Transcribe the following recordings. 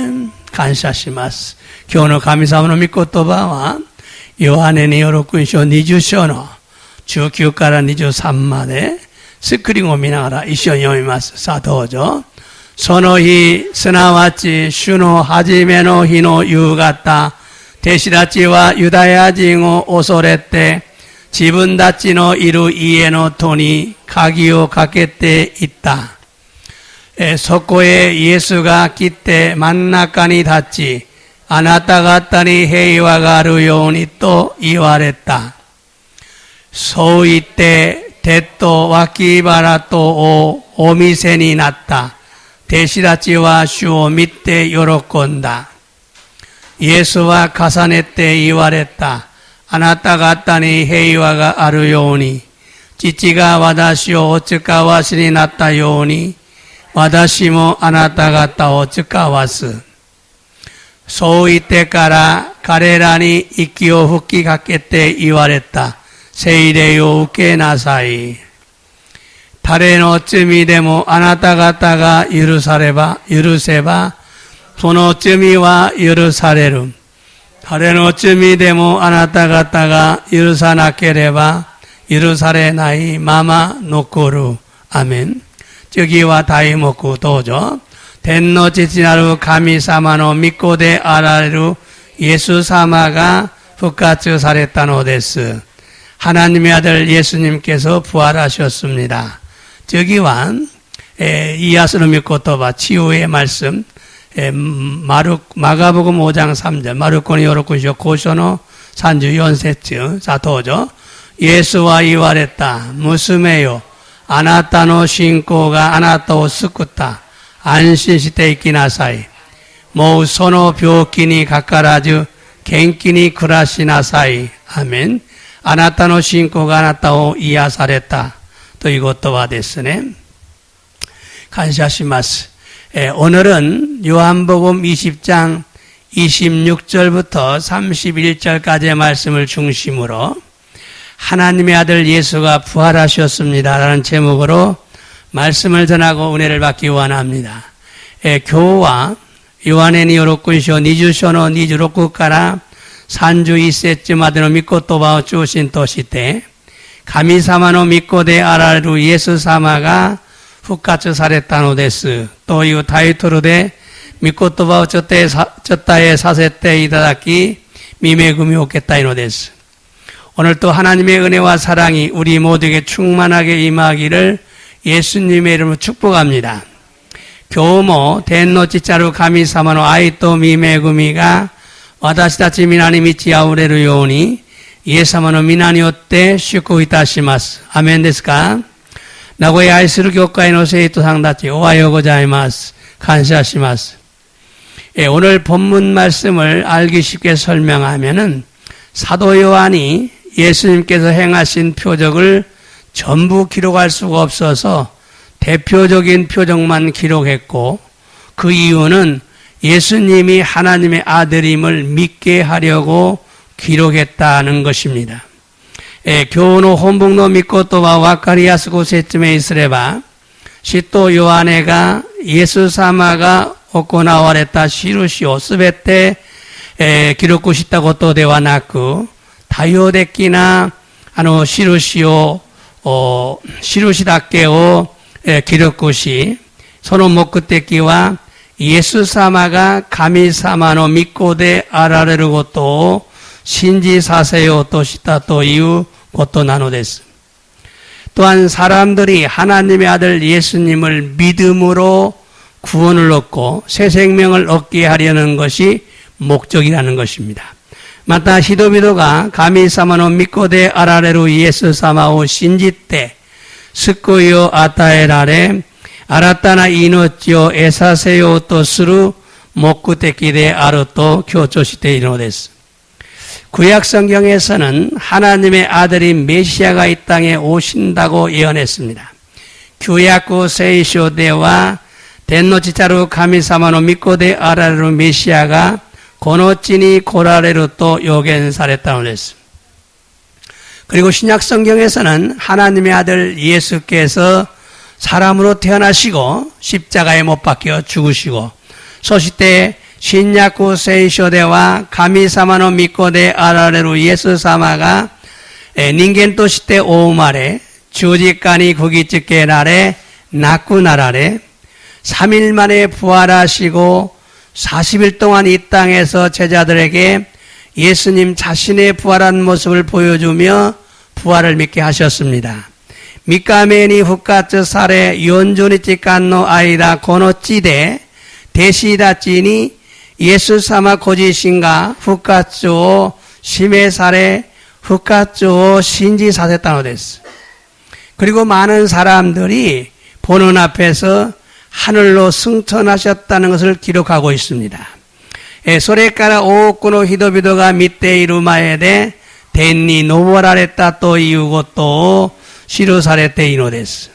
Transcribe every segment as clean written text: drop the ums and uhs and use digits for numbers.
アメン。感謝します。今日の神様の御言葉は、ヨハネによる福音書20章の19から23まで、スクリーンを見ながら一緒に読みます。さあどうぞ。その日、すなわち主の初めの日の夕方、弟子たちはユダヤ人を恐れて、自分たちのいる家の戸に鍵をかけていった。そこへイエスが来て真ん中に立ち、あなた方に平和があるようにと言われた。そう言って、手と脇腹とをお見せになった。弟子たちは主を見て喜んだ。イエスは重ねて言われた。あなた方に平和があるように、父が私をお使わしになったように、私もあなた方を使わす。そう言ってから彼らに息を吹きかけて言われた。聖霊を受けなさい。誰の罪でもあなた方が許せば、その罪は許される。誰の罪でもあなた方が許さなければ、許されないまま残る。アメン。次は題目どうぞ。天の父なる神様の御子であられるイエス様が復活されたのです。하나님의 아들 예수님께서 부활하셨습니다. 저기와 이야스의御言葉 치유의 말씀 마가복음 5장 3절 마르코니 요로쿠쇼 고쇼노 산주 4節 자 도저 예수와 이와랬다. 무스메요. あなたの信仰があなたを救った。安心して生きなさい。もうその病気にかからず元気に暮らしなさい。アメン。あなたの信仰があなたを癒されたという言葉ですね。感謝します。오늘은 요한복음 20장 26절부터 31절까지의 말씀을 중심으로 하나님의 아들 예수가 부활하셨습니다. 라는 제목으로 말씀을 전하고 은혜를 받기 원합니다. 今日はヨハネによる福音書20章の26から31節までの御言葉を中心として、神様の御子であられるイエス様が復活されたのです。というタイトルで、御言葉をちょっとさせていただき、御恵みを受けたいのです。 오늘도 하나님의 은혜와 사랑이 우리 모두에게 충만하게 임하기를 예수님의 이름으로 축복합니다. 今日も天の父なる神様の愛と御恵みが私たち皆に満ち溢れるようにイエス様の皆によって祝福いたします。アメンですか？名古屋愛する教会の生徒さんたちおはようございます。感謝します。 오늘 본문 말씀을 알기 쉽게 설명하면은 사도 요한이 예수님께서 행하신 표적을 전부 기록할 수가 없어서 대표적인 표적만 기록했고 그 이유는 예수님이 하나님의 아들임을 믿게 하려고 기록했다는 것입니다. 今日の本文の御言葉を分かりやすく説明すれば、使徒ヨハネがイエス様が行われた印をすべて記録したことではなく、多様的な印だけを記録し、その目的はイエス様が神様の御子であられることを信じさせようとしたということなのです。 또한 사람들이 하나님의 아들 예수님을 믿음으로 구원을 얻고 새 생명을 얻게 하려는 것이 목적이라는 것입니다. また人々が神様の御子であられるイエス様を信じて救いを与えられ新たな命を得させようとする目的であると強調しているのです。 구약 성경에서는 하나님의 아들인 메시아가 이 땅에 오신다고 예언했습니다. 규약구 세이쇼데와 덴노치차루 카미사마노 미코데 아라르 메시아가 고노치니 고라레루 또 요견사랬다는 것입니다. 그리고 신약 성경에서는 하나님의 아들 예수께서 사람으로 태어나시고 십자가에 못 박혀 죽으시고 そして 신약구 세이쇼데와 가미사마の御子であられるイエス様が人間としてお生まれ十字架にくぎつけられ亡くなられ 3일 만에 부활하시고 40일 동안 이 땅에서 제자들에게 예수님 자신의 부활한 모습을 보여주며 부활을 믿게 하셨습니다. 3日目に復活され40日間の間この地で弟子たちにイエス様ご自身が復活を示され復活を信じさせたのです. 그리고 많은 사람들이 보는 앞에서 하늘로 승천하셨다는 것을 기록하고 있습니다. それから多くの人々が見ている前で天に昇られたということを記されているのです.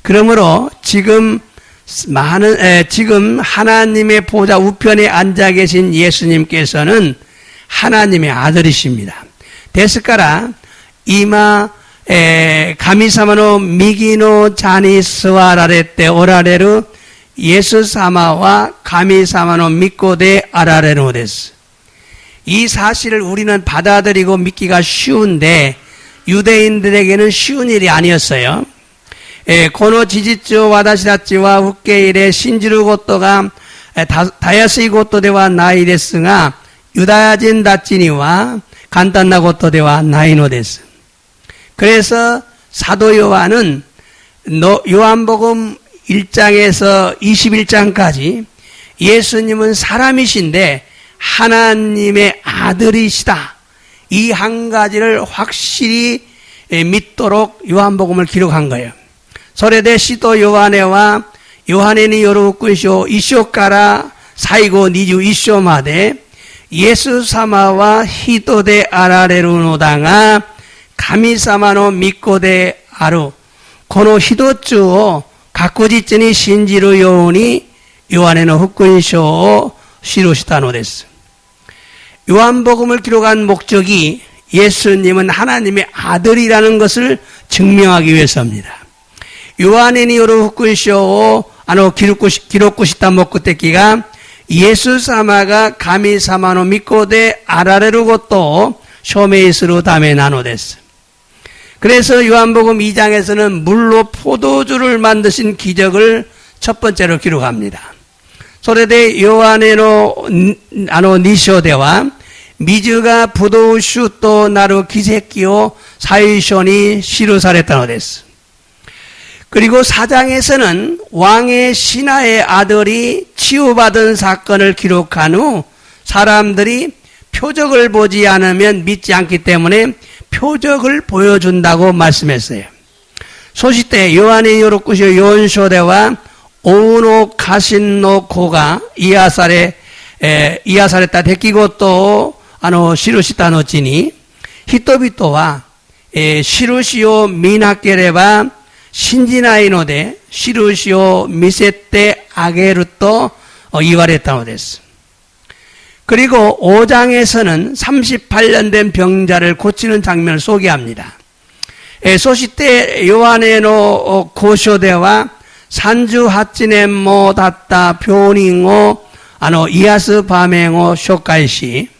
그러므로 지금 하나님의 보좌 우편에 앉아 계신 예수님께서는 하나님의 아들이십니다. ですから今神様の右の座に座られておられるイエス様は神様の御子であられるのです. 이 사실을 우리는 받아들이고 믿기가 쉬운데 유대인들에게는 쉬운 일이 아니었어요. この事実を私たちは受け入れ信じることがたやすいことではないですがユダヤ人たちには簡単なことではないのです. 그래서 사도 요한은 요한복음 1장에서 21장까지 예수님은 사람이신데 하나님의 아들이시다. 이 한 가지를 확실히 믿도록 요한복음을 기록한 거예요. それで使徒ヨハネはヨハネによる福音書1章から最後21章までイエス様は人であられるのだが神様の御子であるこの一つを確実に信じるようにヨハネの福音書を記したのです. 요한복음을 기록한 목적이 예수님은 하나님의 아들이라는 것을 증명하기 위해서입니다. 요한에による福音書を記録した目的がイエス様が神様の御子であられることを証明するためなのです. 그래서 요한복음 2장에서는 물로 포도주를 만드신 기적을 첫 번째로 기록합니다. それでヨハネの2章では水がブドウ酒となる奇跡を最初に記されたのです. 그리고 4장에서는 왕의 신하의 아들이 치유받은 사건을 기록한 후 사람들이 표적을 보지 않으면 믿지 않기 때문에 표적을 보여준다고 말씀했어요. そしてヨハネによる福音書4章では王の家臣の子が癒された出来事を記した後に人々は印を見なければ信じないので印を見せてあげると言われたのです. 그리고 5장에서는 38년 된 병자를 고치는 장면을 소개합니다. そしてヨハネの交渉では38年も経った病人を癒す場面を紹介し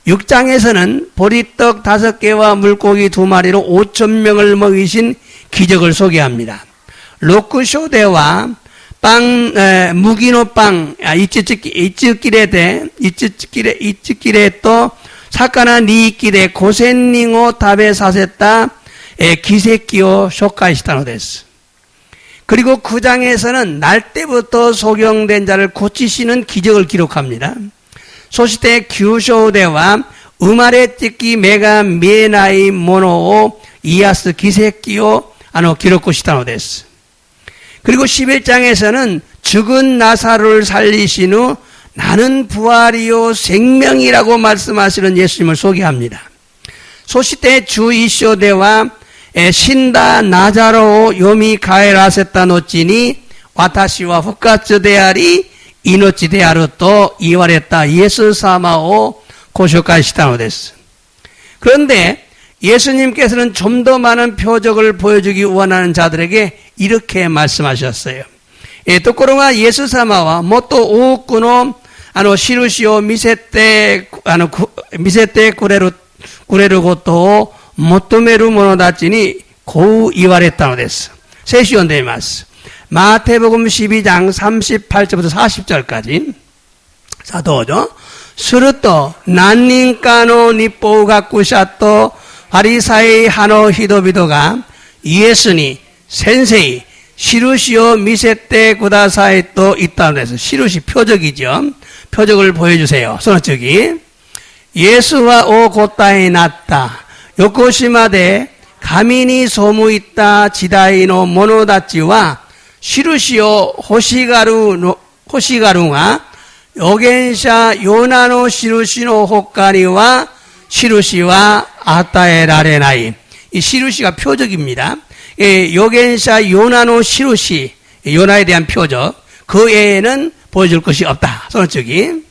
6장에서는 보리떡 5개와 물고기 2마리로 5,000명을 먹이신 기적을 소개합니다. 6章では 麦のパン、1切れと魚2切れ5000人を食べさせた奇跡を紹介したのです. 그리고 9장에서는 날 때부터 소경된 자를 고치시는 기적을 기록합니다. そして9章では生まれつき目が見えないものを癒す奇跡を記録したのです. 그리고 11장에서는 죽은 나사로를 살리신 후 나는 부활이요 생명이라고 말씀하시는 예수님을 소개합니다. そして11章では死んだナザロを蘇らせた後に私は復活であり命であると言われたイエス様をご紹介したのです. 그런데 예수님께서는 좀 더 많은 표적을 보여주기 원하는 자들에게 이렇게 말씀하셨어요. ところがイエス様はもっと多くの印を見せてくれることを求める者たちにこう言われたのです。聖書を読んでみます。マタイ복음 12장 38절부터 40절까지. さあどうぞ。すると何人かの律法学者とパリサイ派の人々がイエスに先生、印を見せてくださいと言ったのです。印、표적이죠. 표적을 보여주세요. その次、イエスはお答えになった。よこしまで神に背いった時代の者たちは印を欲しがるが、預言者ヨナの印の他には印は与えられない。이印가 표적입니다.預言者요나의印, 요나에 대한 표적, 그 외에는 보여줄 것이 없다. 손쪽이.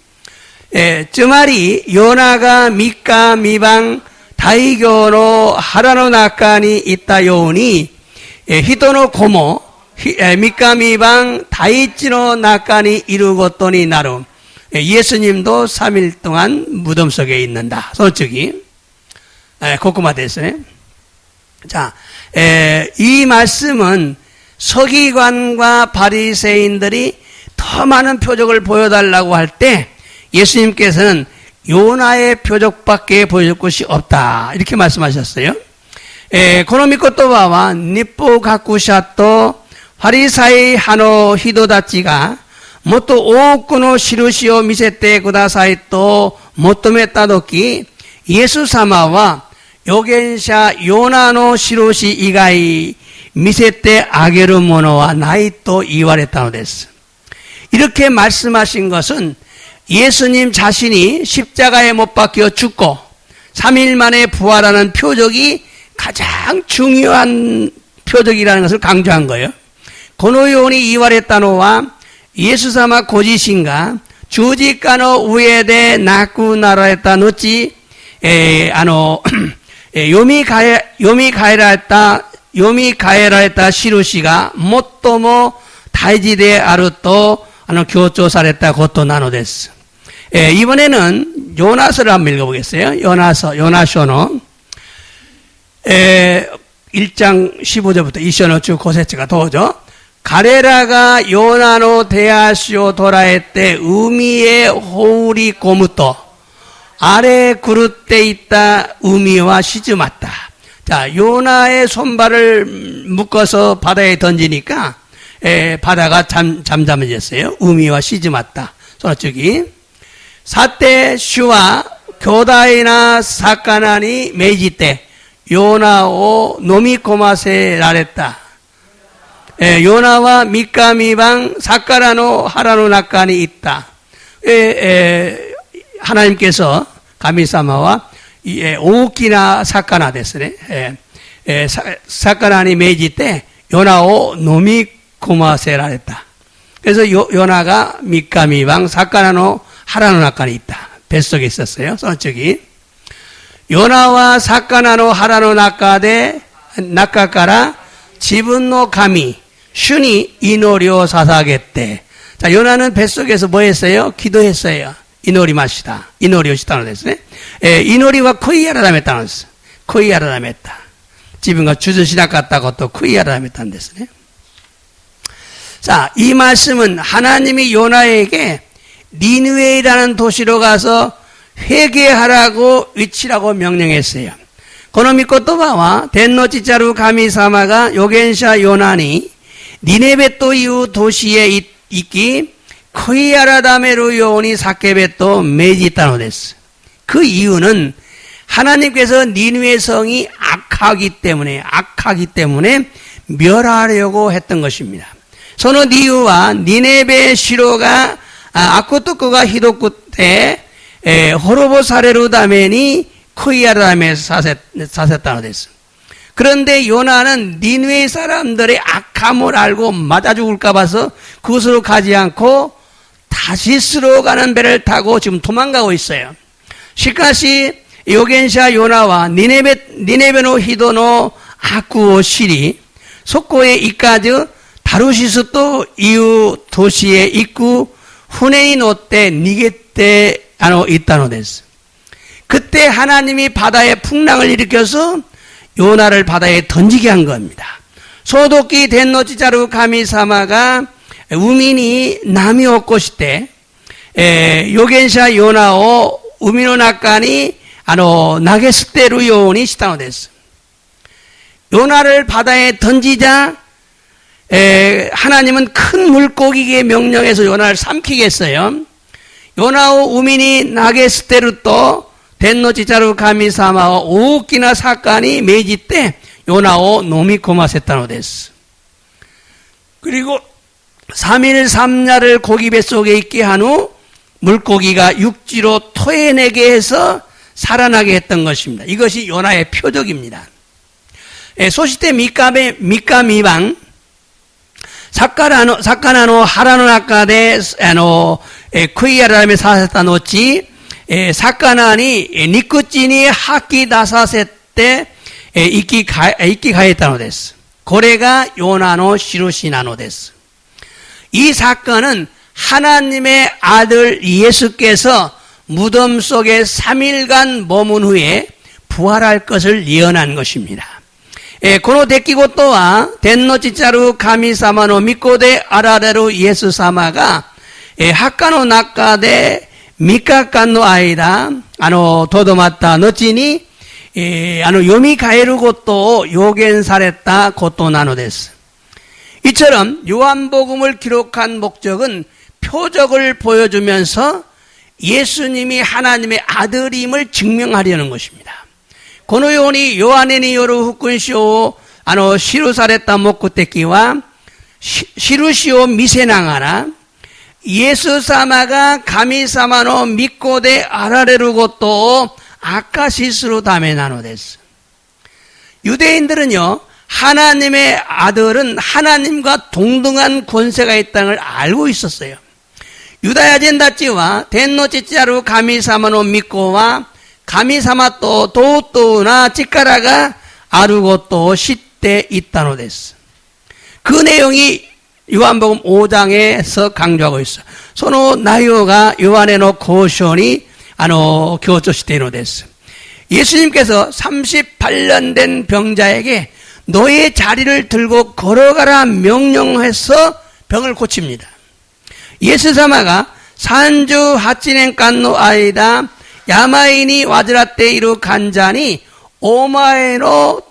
つまり 요나가 미카 미방 다이교의 하라의 나라에 있다ように 人の子も 미카 미방 다이치의 나라에 이루 것이なる. 예수님도 3일 동안 무덤 속에 있는다. 솔직히. ここまでですね. 자, 이 말씀은 서기관과 바리새인들이 더 많은 표적을 보여달라고 할 때 예수님께서는 요나의 표적밖에 보여줄 것이 없다. 이렇게 말씀하셨어요. この御言葉は律法学者とパリサイ派の人たちがもっと多くの印を見せてくださいと求めたとき、イエス様は預言者ヨナの印以外見せてあげるものはないと言われたのです。이렇게 말씀하신 것은 예수님 자신이 십자가에 못 박혀 죽고 3일 만에 부활하는 표적이 가장 중요한 표적이라는 것을 강조한 거예요. このように言われたのはイエス様ご自身が十字架の上で亡くなられた後、蘇られた印が最も大事であると強調されたことなのです。이번에는 요나서를 한번 읽어보겠어요. 요나서는 1장 15절부터 一緒の中古節がどうぞ。彼らがヨナの手足を捉えて海へ放り込むと荒れ狂っていた海は静まった。 자, 요나의 손발을 묶어서 바다에 던지니까 바다가 잠잠해졌어요. 우미와 시즈맞다. 저쪽이 사태 슈와 교다이나 사카나니 메이지때 요나오 노미코마세 라랬다. 요나와 미카미방 사카라노 하라노 나칸이 있다. 하나님께서 가미사마와 오키나 사카나 됐으네. 사카나니 메이지 때 요나오 노미코마세라 했다. 그래서 요나가 미카미방 사카나노 하라노 나칸이 있다. 뱃속에 있었어요. 저쪽이 요나와 사카나노 하라노 나카카라 지분노 가미 슈니 이노리오 사사겠대. 자, 요나는 뱃속에서 뭐 했어요? 기도했어요. 이노리 마시다. 이노리をしたのですね。祈りは悔い改めたのです。悔い改めた。自分が주저しなかったことを悔い改めたんですね。 자, 이 말씀은 하나님이 요나에게 니느웨이라는 도시로 가서 회개하라고 외치라고 명령했어요. この御言葉は天の父なる神様が預言者ヨナにニネベという都市へ行き 悔い改めるように叫べと命じたのです。 그 이유는 하나님께서 니느웨 성이 악하기 때문에 멸하려고 했던 것입니다. その理由はニネベ城が悪徳がひどくて滅ぼされるために悔い改めさせたのです。 그런데 요나는 니느웨 사람들의 악함을 알고 맞아 죽을까 봐서 그곳으로 가지 않고 다시스로 가는 배를 타고 지금 도망가고 있어요. しかし預言者ヨナはニネベの人の悪を知りそこへ行かずタルシスという都市へ行く船に乗って逃げて行ったのです。 그때 하나님이 바다에 풍랑을 일으켜서 요나를 바다에 던지게 한 겁니다. 소도끼 덴노치자루 가미사마가 우민이 남이 없고 시대 요겐샤 요나오 우미노 낙간이 나게스테루 요온이 시타노 됐어. 요나를 바다에 던지자 하나님은 큰 물고기의 명령에서 요나를 삼키게 했어요. 요나오 우민이 나게스테루 또 덴노치자루 가미사마와 오키나 사건이 메이지 때 요나오 노미코마세타노 됐어. 그리고 3일 3야를 고기 뱃속에 있게 한 후 물고기가 육지로 토해내게 해서 살아나게 했던 것입니다. 이것이 요나의 표적입니다. 소시테 미카미방 사카나노 하라노 나카데 쿠이야라메 사세타 노치 사카나니 니쿠치니 하키 다사세테 이키가했다노 데스. 고래가 요나노 시루시나노 데스. 이 사건은 하나님의 아들 예수께서 무덤 속에 3일간 머문 후에 부활할 것을 예언한 것입니다. この出来事は天の父なる神様の御子であられるイエス様が墓の中で3日間の間とどまった後によみがえることを予言されたことなのです. 이처럼 요한복음을 기록한 목적은 표적을 보여주면서 예수님이 하나님의 아들임을 증명하려는 것입니다. このようにヨハネによる福音書を記された目的は印を見せながらイエス様が神様の御子であられることを証しするためなのです. 유대인들은요, 하나님의 아들은 하나님과 동등한 권세가 있다는 걸 알고 있었어요. 유다야 젠다치와 덴노치짜루 가미사마노 미코와 가미사마 또 도우또나 치카라가 아르고 또 시대 있다노 데스. 그 내용이 요한복음 5장에서 강조하고 있어. 소노 나요가 요한의 고션이 교조시대노 데스. 예수님께서 38년 된 병자에게 너의 자리를 들고 걸어가라 명령해서 병을 고칩니다. 예수사마가 산주 하치넨간の間病に患っている患者にお前の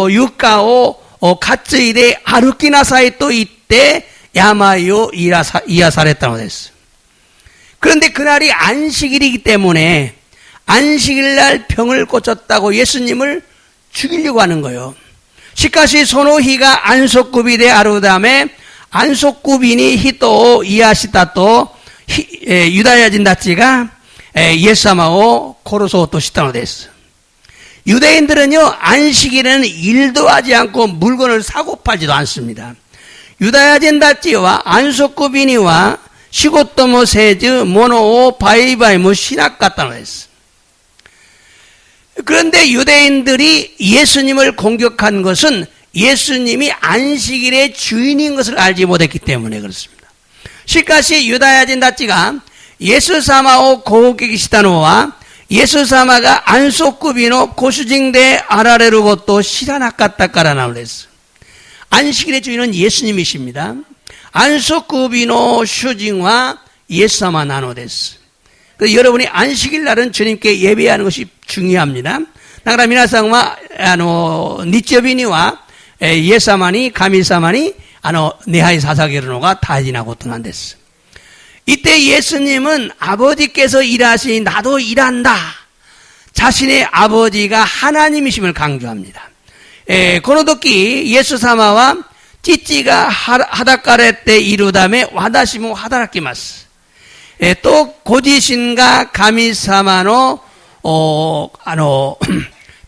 床を担いで歩きなさいと言って病を癒されたのです. 그런데 그날이 안식일이기 때문에 안식일날 병을 고쳤다고 예수님을 죽이려고 하는 거예요. しかしその日が安息日であるため安息日に人を癒したとユダヤ人たちがイエス様を殺そうとしたのです. 유대인들은요, 안식일에는 일도 하지 않고 물건을 사고 팔지도 않습니다. 유다야人たちは安息日には仕事もせず物を売買もしなかったのです. 그런데 유대인들이 예수님을 공격한 것은 예수님이 안식일의 주인인 것을 알지 못했기 때문에 그렇습니다. しかしユダヤ人たちがイエス様を攻撃したのはイエス様が安息日のご主人であられることを知らなかったからなのです. 안식일의 주인은 예수님이십니다. 안식일의 주인은 예수様なのです. 그래서 여러분이 안식일 날은 주님께 예배하는 것이 중요합니다. だから皆さんは日曜日にはイエス様に神様に礼拝捧げるのが大事なことなんです. 이때 예수님은 아버지께서 일하시니 나도 일한다. 자신의 아버지가 하나님이심을 강조합니다. この時イエス様は父が働かれているため私も働きます. 또ご自身が神様の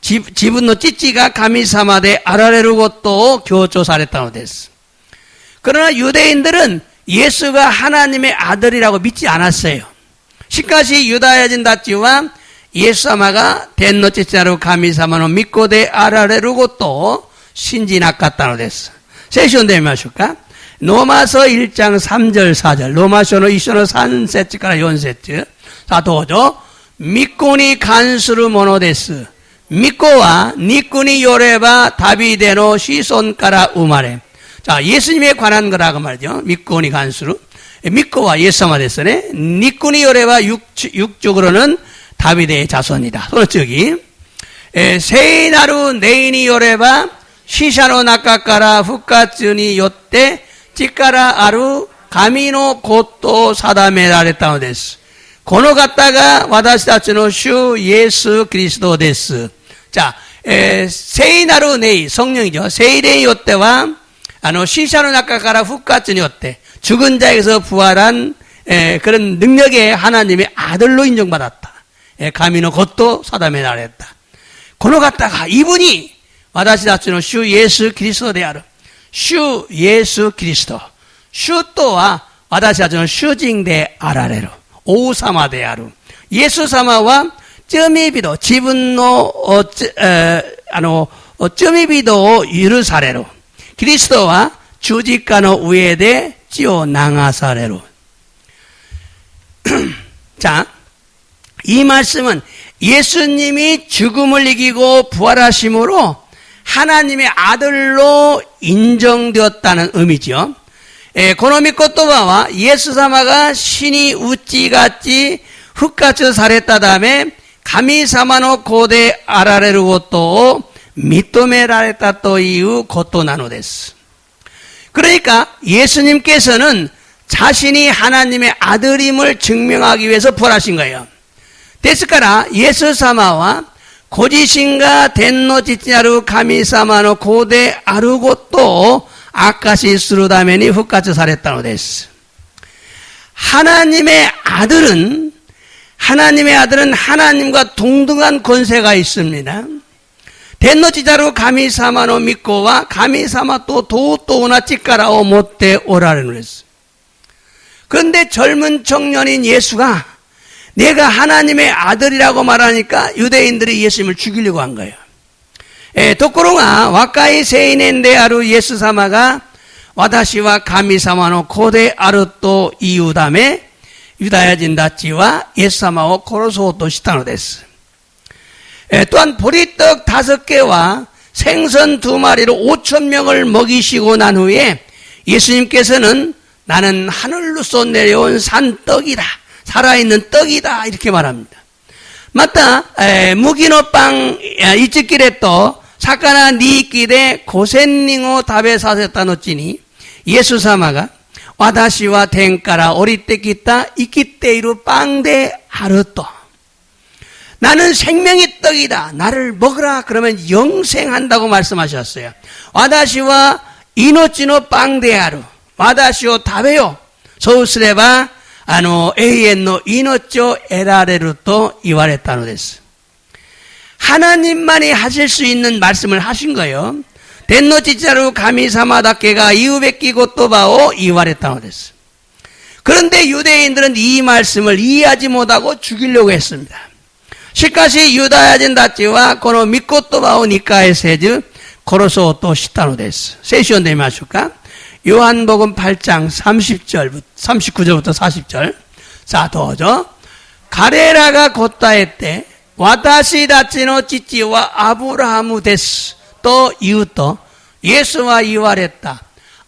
自分の父が神様であられることを強調されたのです. 그러나 유대인들은 예수가 하나님의 아들이라고 믿지 않았어요. しかしユダヤ人たちはイエス様が天の父なる神様の御子であられることを信じなかったのです. 聖書を読んでみましょうか. 로마서 1장 3절 4절 ローマ書の一緒の3節から4節さあどうぞ御子に関するものです。御子は肉によればダビデの子孫から生まれ 자, 예수님에 관한 거라고 말이죠. 믿고니 간수로. 믿고와 예수様ですね. 니꾸니 요래와 육적으로는 다비데의 자손이다.その次.聖なる霊によれば死者の中から復活によって力ある神のことを定められたのです。この方が私たちの主イエスキリストです. 자,聖なる霊, 성령이죠.聖霊によっては 死者の中から復活によって죽은 자에게서 부활한 그런 능력의 하나님의 아들로 인정받았다. 가미노 것도 사담에 나랬다. この方が 이분이 私たちの主イエスキリストである. 主イエスキリスト. 主とは私たちの主人であられる. 王様である. イエス様は罪人、自分の罪人を許される. キリストは十字架の上で血を流される. 자, 이 말씀은 예수님이 죽음을 이기고 부활하심으로 하나님의 아들로 인정되었다는 의미죠. この御言葉はイエス様が死に打ち勝ち復活されたため神様の子であられることを認められたということなのです. 그러니까 예수님께서는 자신이 하나님의 아들임을 증명하기 위해서 부활하신 거예요. ですからイエス様はご自身が天の父なる神様の子であることを証しするために復活されたのです. 하나님의 아들은 하나님과 동등한 권세가 있습니다. 天の父なる神様の御子は神様と同等な力を持っておられるのです. 그런데 젊은 청년인 예수가 내가 하나님의 아들이라고 말하니까 유대인들이 예수님을 죽이려고 한 거예요. ところが若い青年であるイエス様が私は神様の子であると言うためユダヤ人たちはイエス様を殺そうとしたのです. 또한 보리떡 5개와 생선 2마리로 5,000명을 먹이시고 난 후에 예수님께서는 나는 하늘로서 내려온 산떡이다. 살아있는 떡이다. 이렇게 말합니다. 맞다. 무기노 빵 이츠키레 또 사카나 니이키데 고센닝오 다베 사세타 노치니 예수 사마가 와다시와 텐카라 오리테 기타 이키테이루 빵데 하루토 나는 생명의 떡이다. 나를 먹으라. 그러면 영생한다고 말씀하셨어요. 와다시와 이노치노 빵데아루. 와다시오 다베요. 소우스레바 에이엔노 이노치오 에라레루 또 이와랬다노 데스. 하나님만이 하실 수 있는 말씀을 하신 거예요. 덴노치자루 가미사마다케가 이우베끼고 또바오 이와랬다노 데스. 그런데 유대인들은 이 말씀을 이해하지 못하고 죽이려고 했습니다. しかしユダヤ人たちはこの御言葉を理解せず殺そうとしたのです. 聖書を読んでみましょうか. 요한복음 8장 39절부터 40절. 자, どうぞ. 彼らが答えて私たちの父はアブラハムですと言うとイエスは言われた.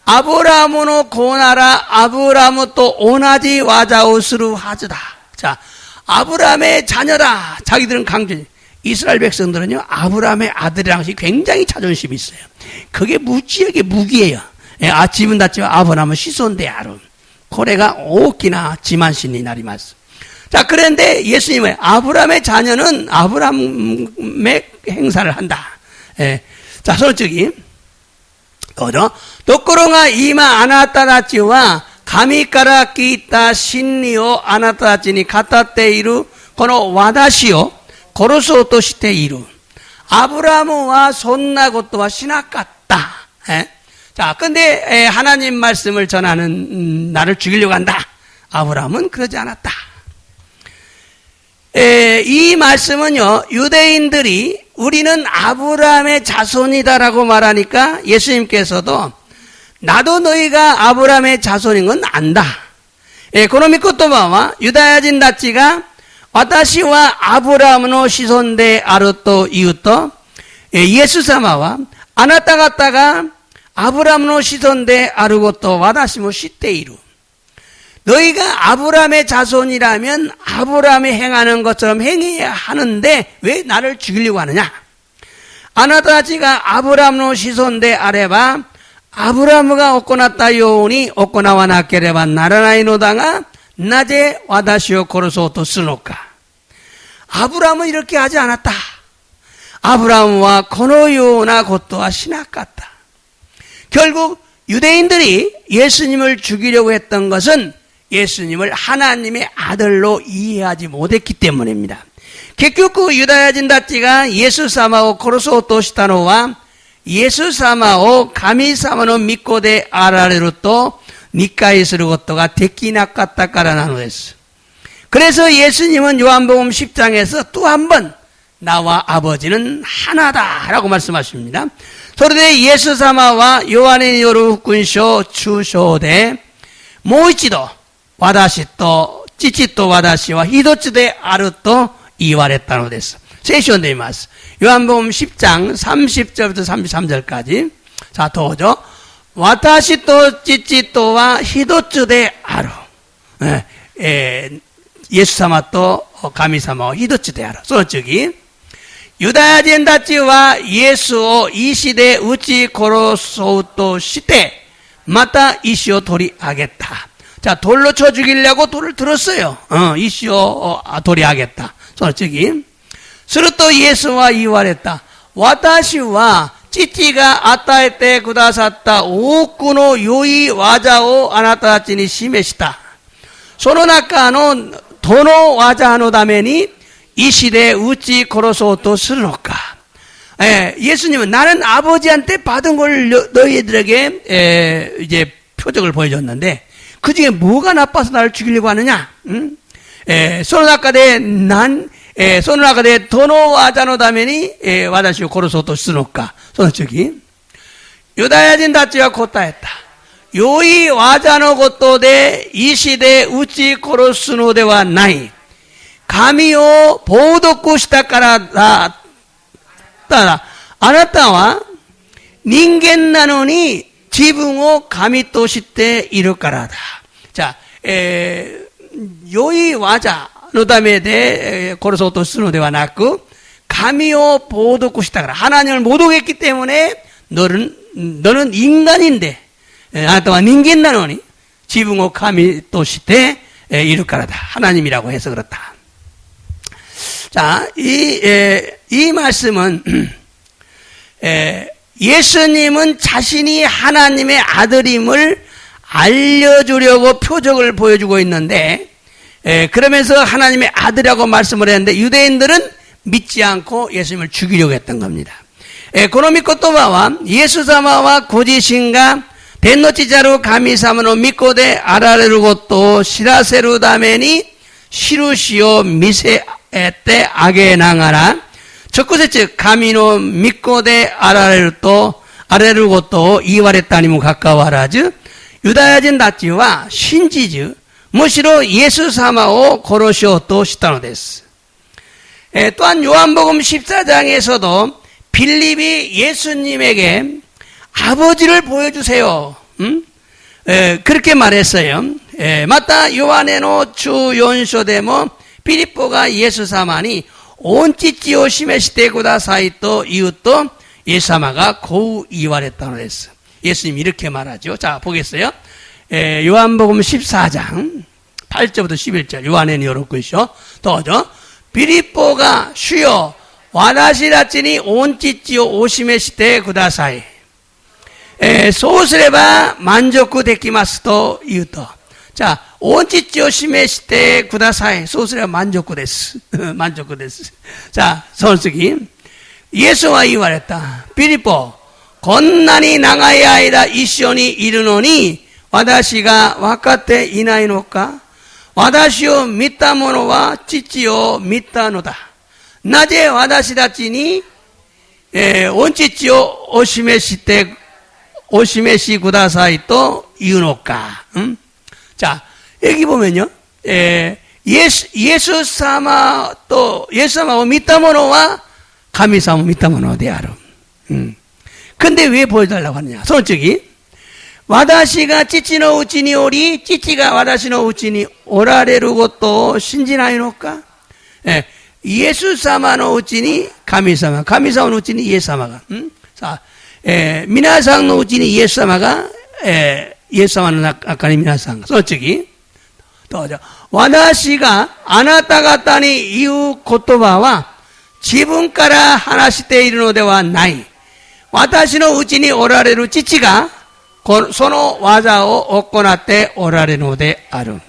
アブラハムの子ならアブラハムと同じ技をするはずだ. 자, 아브라함의 자녀다. 자기들은 강조해. 이스라엘 백성들은요, 아브라함의 아들이라는 것이 굉장히 자존심이 있어요. 그게 무지하게 무기예요. 지분 닿지만 아브라함은 시손대 아론. 고래가 오기나 지만신이 나리마스. 자, 그런데 예수님은 아브라함의 자녀는 아브라함의 행사를 한다. 자, 솔직히. 또죠. 도코로가 이마 아나타다치와神から聞いた真理をあなたたちに語っているこの私を殺そうとしている. 아브라함은 そんなことはしなかった. 자, 근데 하나님 말씀을 전하는 나를 죽이려고 한다. 아브라함은 그러지 않았다. 이 말씀은요, 유대인들이 우리는 아브라함의 자손이다라고 말하니까 예수님께서도 나도 너희가 아브라함의 자손인 건 안다. この御言葉はユダヤ人たちが私はアブラムの子孫であると言うと、イエス様はあなた方がアブラムの子孫であることを私も知っている。 너희가 아브라함의 자손이라면 아브라함이 행하는 것처럼 행해야 하는데 왜 나를 죽이려고 하느냐? あなたたちがアブラムの子孫であればアブラムが行ったように行わなければならないのだがなぜ私を殺そうとするのか? 아브라함은 이렇게 하지 않았다. 아브라함은 このようなことはしなかった. 결국 유대인들이 예수님을 죽이려고 했던 것은 예수님을 하나님의 아들로 이해하지 못했기 때문입니다. 結局ユダヤ人たちがイエス様を殺そうとしたのはイエス様を神様の御子であられると理解することができなかったからなのです. 그래서 예수님은 요한복음 10장에서 또 한 번 나와 아버지는 하나다라고 말씀하십니다. それでイエス様はヨハネによる福音書中章でもう一度私と父と私は一つであると言われたのです. 聖書で言います. 요한복음 10장 30절부터 33절까지. 자, どうぞ. 私と父とは一つである. イエス様と神様は一つである. その次. ユダヤ人たちはイエスを石で撃ち殺そうとしてまた石を取り上げた. 자, 돌로 쳐 죽이려고 돌을 들었어요. 이시오 도리하겠다. 솔직히. するとイエスは言われた. 私は父が与えてくださった多くの良い技をあなたたちに示した. その中のどの技のために石で撃ち殺そうとするのか. 예수님은 나는 아버지한테 받은 걸 너희들에게 이제 표적을 보여줬는데 그 중에 뭐가 나빠서 나를 죽이려고 하느냐? その中でどの技のために私を殺そうとするのか。その次、ユダヤ人たちは答えた。良い技のことで石で撃ち殺すのではない。神を冒涜したからだ。ただ、あなたは人間なのに自分を神としているからだ. 자, 良い技のためで殺そうとするのではなく神を冒涜したから 하나님을 모독했기 때문에 너는 인간인데 あなたは人間なのに自分を神としているからだ. 하나님이라고 해서 그렇다. 자, 이 말씀은 예수님은 자신이 하나님의 아들임을 알려주려고 표적을 보여주고 있는데 그러면서 하나님의 아들이라고 말씀을 했는데 유대인들은 믿지 않고 예수님을 죽이려고 했던 겁니다. この御言葉はイエス様はご自身が天の父なる神様の御子であられることを知らせるために印を見せてあげながら直接神の御子であられることを言われたにもかかわらずユダヤ人たちは信じずむしろイエス様を殺しようとしたのです. 또한 요한복음 14장에서도 빌립이 예수님에게 아버지를 보여주세요. 그렇게 말했어요. 마타 요한의 주4章でも 빌립보가 예수様に 온父を示してくださいと言うと 예수様が こう言われたのです. 예수님이 이렇게 말하죠. 자, 보겠어요. 요한복음 14장 8절부터 11절. 요한의 요렇고요. 또죠. 빌립보가 주여 私たちに온父をお示してください. そうすれば満足できますと言うと. 자, 온父を示してください. そうすれば満足です. 満足です. 자, その次. 예수は言われた. 빌립보, こんなに長い間一緒にいるのに私が分かっていないのか? 私を見た者は父を見たのだ. なぜ私たちに온父をお示してお示しくださいと言うのか。자, 여기 보면요. 예수様を見た者は神様を見た者である。근데 왜 보여달라고 하느냐. 솔직히 私が父のうちにおり、父が私のうちにおられることを信じないのか。イエス様のうちに神様、神様のうちにイエス様が。さあ、皆さんのうちにイエス様が、イエス様の中に皆さんが。その次、どうぞ。私があなた方に言う言葉は自分から話しているのではない。私のうちにおられる父がその技を行っておられるのである。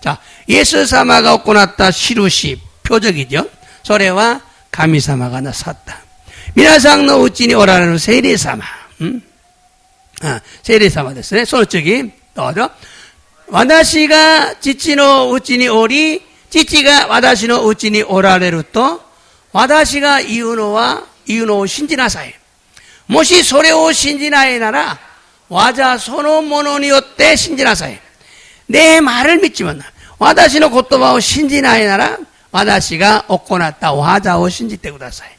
자、イエス様が行った印、표적이죠。それは神様がなさった。皆さんのうちにおられる聖霊様。聖霊様ですね。その次、どうぞ。私が父のうちにおり、父が私のうちにおられると、私が言うのを信じなさい。もしそれを信じないなら、技そのものによって信じなさい。내 말을 믿지만, 私の言葉を信じないなら、私が行った技を信じてください。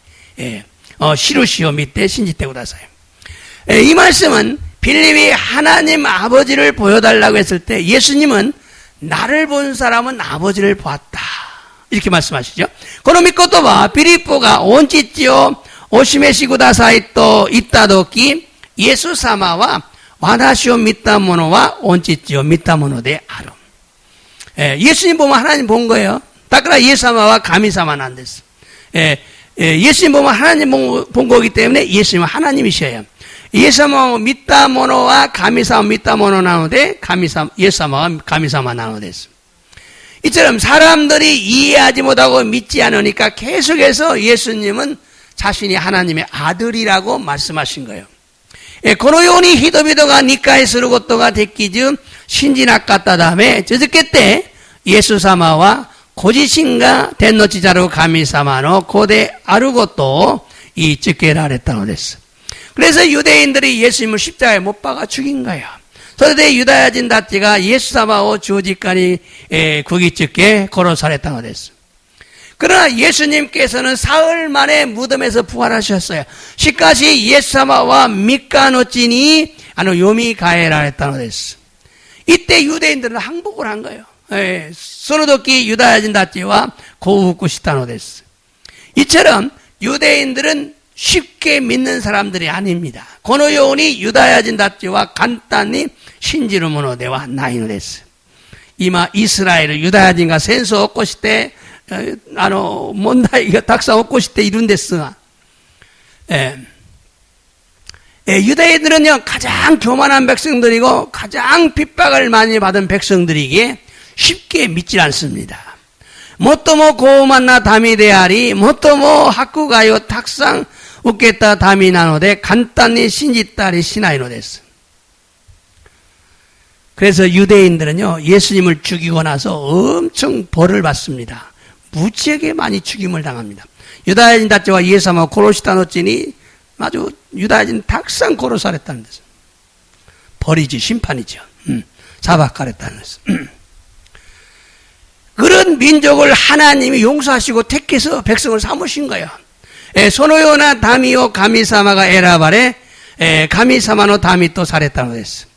印を見て信じてください。이 말씀은 빌립이 하나님 아버지를 보여달라고 했을 때 예수님은 나를 본 사람은 아버지를 보았다. 이렇게 말씀하시죠. この御言葉はピリポが御父をお示しくださいと言ったとき、イエス様は私を見た者は御父を見た者である。예수님 보면 하나님 본 거예요. だからイエス様は神様なんです。예수님 보면 하나님 본 거기 때문에 예수님은 하나님이셔요. 예수님을 믿다 모노와 가미사마 믿다 모노 나오되 예수님은 가미사마 나오데스. 이처럼 사람들이 이해하지 못하고 믿지 않으니까 계속해서 예수님은 자신이 하나님의 아들이라고 말씀하신 거예요. このように人々が理解することができず信じなかったため続けてイエス様はご自身が天の父なる神様の子であることを言いつけられたのです。 그래서 유대인들이 예수님을 십자가에 못 박아 죽인 거예요. 그런데 유다야진 다치가 예수様を十字架に釘付け殺されたのです. 그러나 예수님께서는 사흘 만에 무덤에서 부활하셨어요. しかし 예수様は 3日のちに蘇られたのです. 이때 유대인들은 항복을 한 거예요. その時 유다야진 다치와降伏したのです. 이처럼 유대인들은 쉽게 믿는 사람들이 아닙니다. このように 유다야진 다치와 간단히 신지るものではないのです. 今 이스라엘 유다야진과戦争を起こして問題がたくさん起こしているんですが 유다인들은요 가장 교만한 백성들이고 가장 핍박을 많이 받은 백성들이기에 쉽게 믿지 않습니다. 最も傲慢な民であり最も迫害をたくさん受けた民なので簡単に信じたりしないのです. 그래서 유대인들은요 예수님을 죽이고 나서 엄청 벌을 받습니다. 무지하게 많이 죽임을 당합니다. 유다야진 다치와 예수様を殺した後に 아주 유다야진たくさん殺されたんです. 벌이지 심판이죠. 자박하랬다는 것은. 그런 민족을 하나님이 용서하시고 택해서 백성을 삼으신 거예요. そのような民を神様が選ばれ神様の民とされたのです.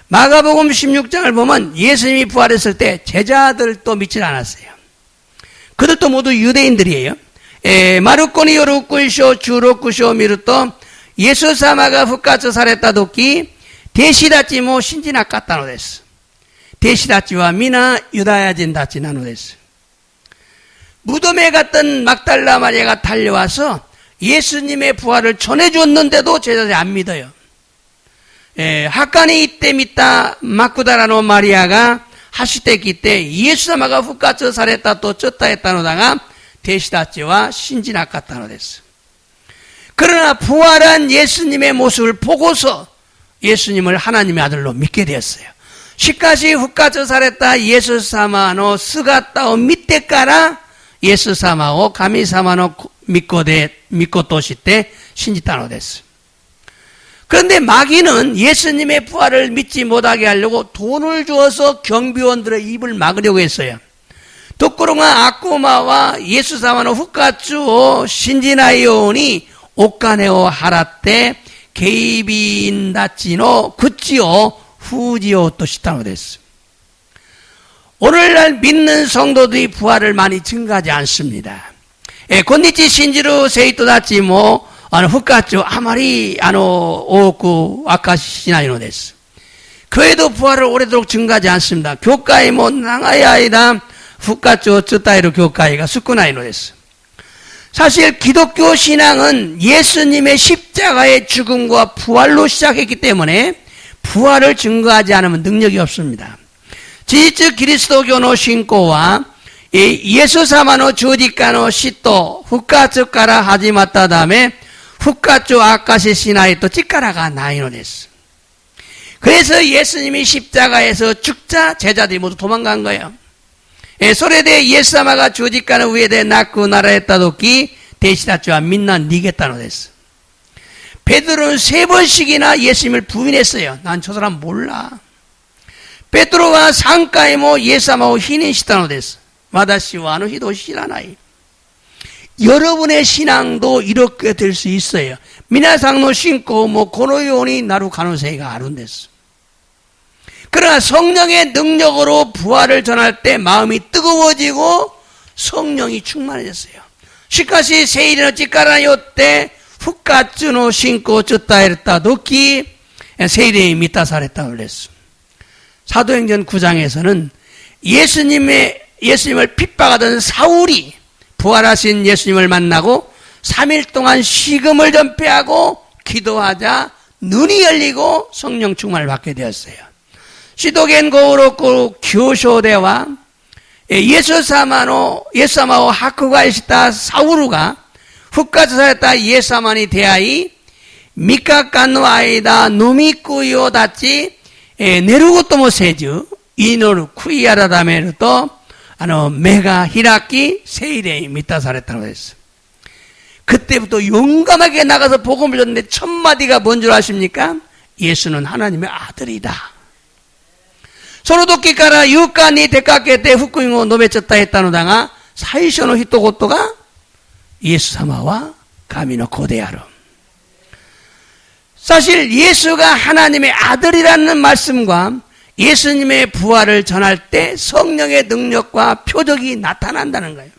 마가복음 16장을 보면 예수님이 부활했을 때 제자들도 믿지 않았어요. 그들도 모두 유대인들이에요. 마르코による福音書16章を見るとイエス様が復活された時弟子たちも信じなかったのです. 弟子たちは皆ユダヤ人たちなのです. 무덤에 갔던 막달라 마리아가 달려와서 예수님의 부활을 전해줬는데도 제자들이 안 믿어요. 墓に行ってみたマクダラのマリアが走ってきてイエス様が復活されたと伝えたのだが弟子たちは信じなかったのです. 그러나 부활한 예수님의 모습을 보고서 예수님을 하나님의 아들로 믿게 되었어요. しかし復活されたイエス様の姿を見てからイエス様を神様の御子として信じたのです. 그런데 마귀는 예수님의 부활을 믿지 못하게 하려고 돈을 주어서 경비원들의 입을 막으려고 했어요. 독고롱아 아쿠마와 예수사마노 후카츠오 신지나이오니 오카네오 하라테 게이빈다치노 구치오 후지오 또 시타노 됐어. 오늘날 믿는 성도들이 부활을 많이 증가하지 않습니다. 곤니치 신지루 세이토다치 뭐 후카츠 아마리 오쿠 아카시나이노 됐어. 교회도 부활을 오래도록 증가하지 않습니다. 교회에 뭐 나가야이다 후카츠 쯔타이로 교회가 수쿠나이노 됐어. 사실 기독교 신앙은 예수님의 십자가의 죽음과 부활로 시작했기 때문에 부활을 증거하지 않으면 능력이 없습니다. 지지츠 그리스도교의 신고와 예수사마노 조직가노 시토 후카츠카라 하지마타 다음에 후카츠 아카시 시나이 또 찌까라가 나이노 됐어. 그래서 예수님이 십자가에서 죽자 제자들이 모두 도망간 거예요. 소레데 예수사마가 조직가노 위에대 낳고 나라했다 도끼 대시다치와 민나 니겠다노 됐어. 베드로는 3번씩이나 예수님을 부인했어요. 난 저 사람 몰라. 베드로가 상가에 뭐 예수사마오 희닌시다노 됐어. 마다시와 노히도 시라나이. 여러분의 신앙도 이렇게 될 수 있어요. 미나상노 신고 뭐 고노요니 나루 가노세이가 아룬댔어. 그러나 성령의 능력으로 부활을 전할 때 마음이 뜨거워지고 성령이 충만해졌어요. 시카시 세이르노 찌까라요 때 후카츠노 신고 쯔따에르따 도끼 세이레이 미타사레따 올렸어. 사도행전 9장에서는 예수님을 핍박하던 사울이 부활하신 예수님을 만나고 3일 동안 식음을 전폐하고 기도하자 눈이 열리고 성령 충만을 받게 되었어요. 시도겐 고우로쿠 교쇼대와 예수사마오 하쿠가 있다 사우루가 후카츠사였다 예수사마니 대하이 미카간노 아이다 노미쿠요 다치 네루고토 모세주 이노르 쿠이아라다메르 또 메가 히라키 세이레이 미타사레타로 했어. 그때부터 용감하게 나가서 복음을 전했는데 첫 마디가 뭔 줄 아십니까? 예수는 하나님의 아들이다. 소노도끼까라 유카니 데카케테 후쿠잉오 노베쳤다 했다노다가 사이쇼노 히토고토가 예수사마와 가미노 고대하로. 사실 예수가 하나님의 아들이라는 말씀과 예수님의 부활을 전할 때 성령의 능력과 표적이 나타난다는 거예요.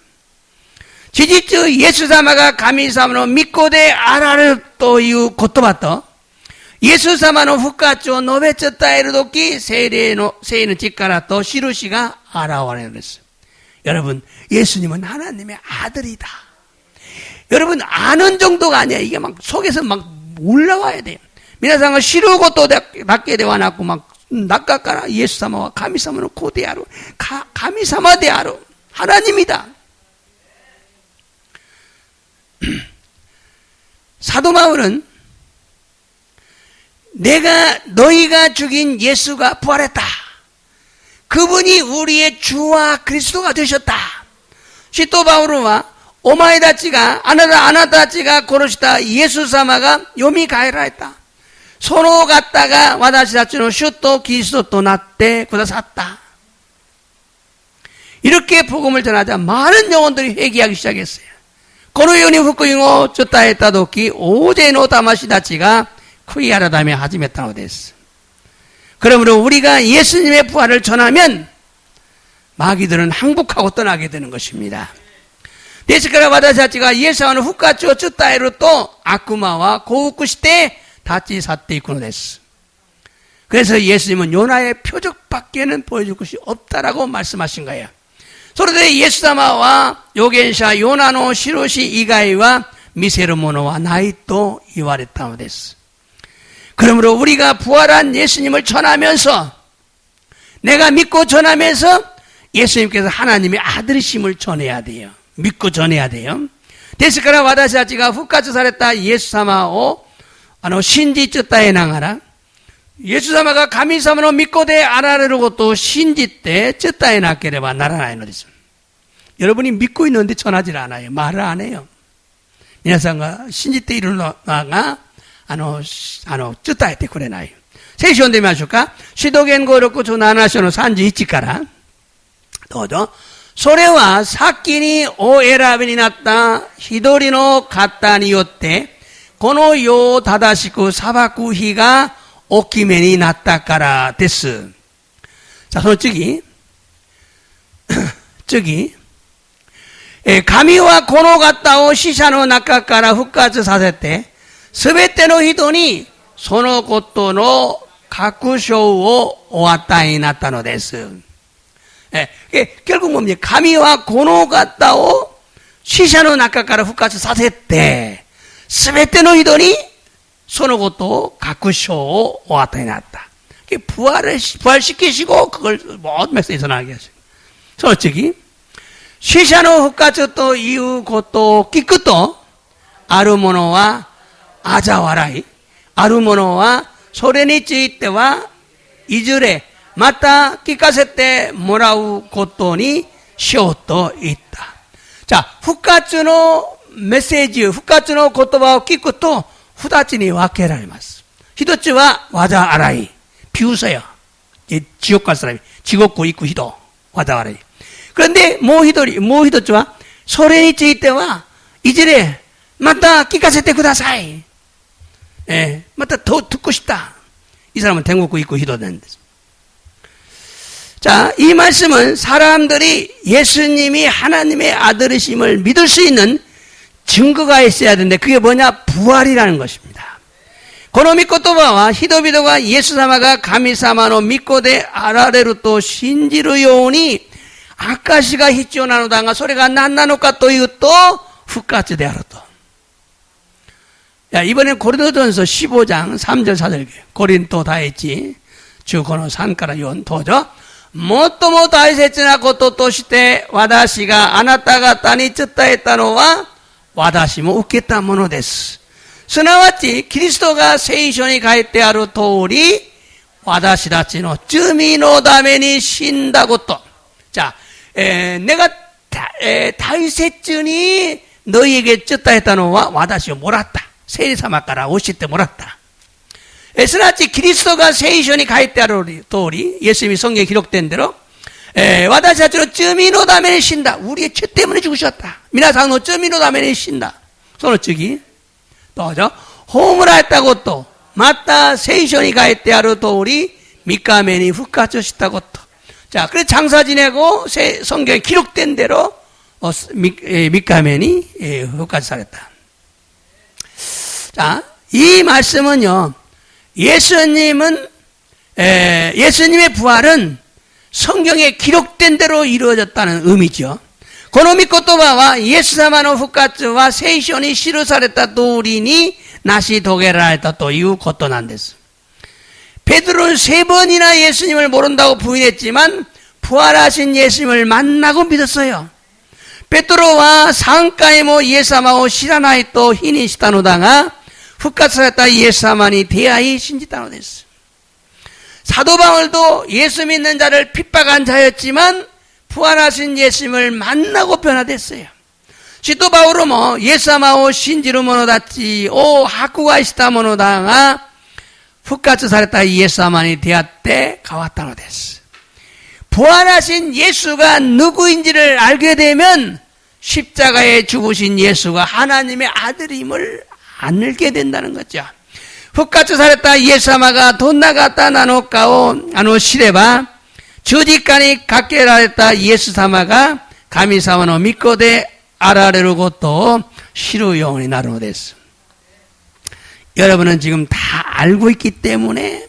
지지츠 예수사마가 가미사마노 미코데 아라를 또 이유 고토바또 예수사마노 후카초 노베쳤다에르도끼 세이는 찌까라 또 시루시가 아라와라 그랬어요. 여러분 예수님은 하나님의 아들이다. 여러분 아는 정도가 아니야. 이게 막 속에서 막 올라와야 돼요. 미나상은 시루고또 낫게 되와놨고 막 낙가까라 예수사마와 가미사마노 고대하루 가미사마 대하루 하나님이다. 사도 바울은 너희가 죽인 예수가 부활했다. 그분이 우리의 주와 그리스도가 되셨다. 시토 바울과 오마이다치가 아나다치가 고로시다 예수사마가 요미 가해라 했다. 손오 갔다가 와다시다치노 슈토 기스도 또 났대 구다샀다. 이렇게 복음을 전하자 많은 영혼들이 회개하기 시작했어요. 고노요니 후쿠잉오 쩌따했다도끼 오제노 다마시다치가 쿠이하라다메 하지메타노 됐어. 그러므로 우리가 예수님의 부활을 전하면 마귀들은 항복하고 떠나게 되는 것입니다. 데스카라 와다시다치가 예수와는 후카츠오 쩌따에로 또 아쿠마와 고우쿠시테 다치 사태 있고는 됐어. 그래서 예수님은 요나의 표적밖에는 보여줄 것이 없다라고 말씀하신 거예요. 소로데 예수사마와 요겐샤 요나노 시로시 이가이와 미세르모노와 나이또 이와레타노 됐어. 그러므로 우리가 부활한 예수님을 전하면서 내가 믿고 전하면서 예수님께서 하나님의 아들이심을 전해야 돼요. 믿고 전해야 돼요. 데스카라 와다시아치가 후카츠 사랬다 예수사마오 신지 쯔따에 나가라. 예수사마가 가미사마노 믿고대 아라르고 또 신지 때 쯔따에 나게레바 나라나에 노리스. 여러분이 믿고 있는데 전하지 않아요. 말을 안 해요. 미나상가 신지 때 일어나가 伝えてくれない。聖書を読んでみましょうか。使徒言語録7章の31から。どうぞ。それは先にお選びになった一人の方によって、この世を正しく裁く日がお決めになったからです。さあ、その次。神はこの方を死者の中から復活させて、すべての人にそのことの確証をお与えになったのです。결국 뭡니까? 神はこの方を死者の中から復活させて、すべての人にそのことを確証をお与えになった。부활시키시고 그걸 모든 메시지에서 나가게 하시고. 솔직히 死者の復活ということを聞くと、ある者は嘲笑い、ある者はそれについてはいずれまた聞かせてもらうことにしようと言った。じゃあ、復活のメッセージ、復活の言葉を聞くと、二つに分けられます。一つは嘲笑い、비웃어요. 지옥 갈 사람이, 지옥고 있고 히도, 와다와라이. 그런데もう一つは、それについては、いずれ、また聞かせてください。また더 듣고 싶다. 이 사람은天国 있고 히도 되는 데서. 자, 이 말씀은 사람들이 예수님이 하나님의 아들이심을 믿을 수 있는 증거가 있어야 되는데, 그게 뭐냐? 부활이라는 것입니다. この御言葉は人々がイエス様が神様の御子であられると信じるように証が必要なのだが、それが何なのかというと復活であると。이번에 고린도전서 15장 3절 4절 고린도 다이치 주고の3から4どうぞ。最も大切なこととして私があなた方に伝えたのは私も受けたものです。すなわち、キリストが聖書に書いてある通り、私たちの罪のために死んだこと。자、내가大切に너희에게伝えたのは私をもらった。聖様から教えてもらった。すなわち、キリストが聖書に書いてある通り、예수님이 성경에 기록된 대로, 私たちの罪のために死んだ。우리의 죄 때문에 죽으셨다. 皆さんの罪のために死んだ。その次。どうぞ。葬られたこと。また聖書に書いてある通り、3日目に復活したこと。자、그래서 장사 지내고 성경에 기록된 대로 3日目に復活された。자、이 말씀은요, 예수님의 부활은 성경에 기록된 대로 이루어졌다는 의미죠. この御言葉はイエス様の復活は聖書に記された通りに成し遂げられたということなんです。 베드로는 3번이나 예수님을 모른다고 부인했지만 부활하신 예수님을 만나고 믿었어요. 베드로와 3回もイエス様を知らないと否認したのだが、復活されたイエス様に出会い信じたのです。 사도 바울도 예수 믿는 자를 핍박한 자였지만 부활하신 예수님을 만나고 변화됐어요. 시도 바울은もイエス様を信じる者たちを迫害した者だが、復活されたイエス様に出会って変わったのです。 부활하신 예수가 누구인지를 알게 되면 십자가에 죽으신 예수가 하나님의 아들임을 알게 된다는 거죠. 復活されたイエス様がどんな方なのかを知れば、十字架にかけられたイエス様が神様の御子であられることを知るようになるのです。 여러분은 지금 다 알고 있기 때문에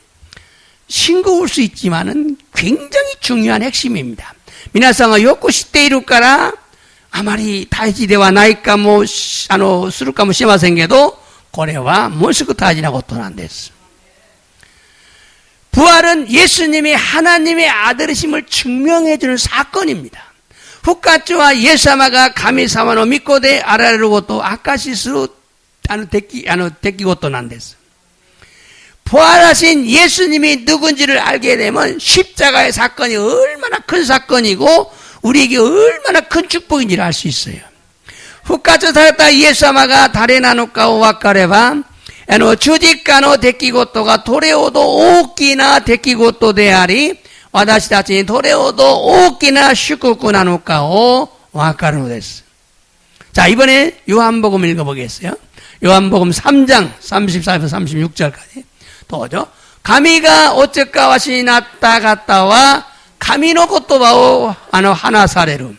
싱거울 수 있지만은 굉장히 중요한 핵심입니다. 皆さんがよく知っているからあまり大事ではないかもするかもしれませんけど、これはものすごく大事なことなんです。 부활은 예수님이 하나님의 아들이심을 증명해주는 사건입니다. 復活はイエス様が神様の御子であられることを証しする出来事なんです。 부활하신 예수님이 누군지를 알게 되면 십자가의 사건이 얼마나 큰 사건이고 우리에게 얼마나 큰 축복인지를 알 수 있어요. 復活されたイエス様が誰なのかを分かれば、十字架の出来事がどれほど大きな出来事であり、私たちにどれほど大きな祝福なのかをわかるのです。 자, 이번에 요한복음 읽어보겠어요. 요한복음 3장 34에서 36절까지 도죠.神がおちかわしになった方は神の言葉を話される。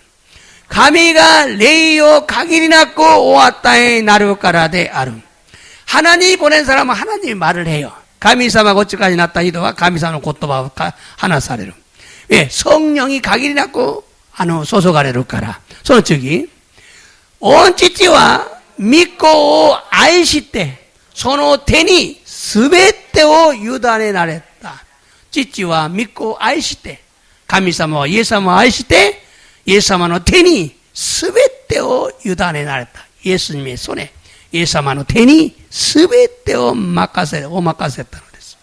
神が霊を限りなくお与えになるからである。 하나님이 보낸 사람은 하나님이 말을 해요.神様가 어찌까지 났다 이도와神様の 言葉を 하나사래로. 예, 성령이 각일이 났고 소속하래로から. その次, 온父は 믿고 아이시때 その手に全てを委ねられた. 父は 믿고 아이시때 神様はイエス様を愛してイエス様の手に全てを委ねられた. 예수님의 손에 イエス様の手にすべてを任せたのです。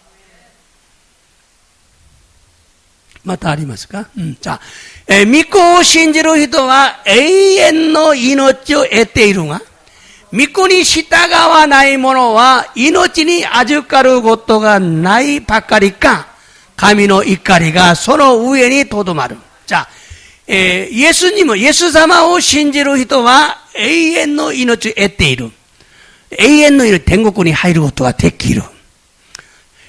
またありますか？じゃあ、御子を信じる人は永遠の命を得ているが、御子に従わない者は命に預かることがないばかりか、神の怒りがその上にとどまる。じゃあ、イエス様を信じる人は永遠の命を得ている。 永遠の命天国に入ることができる。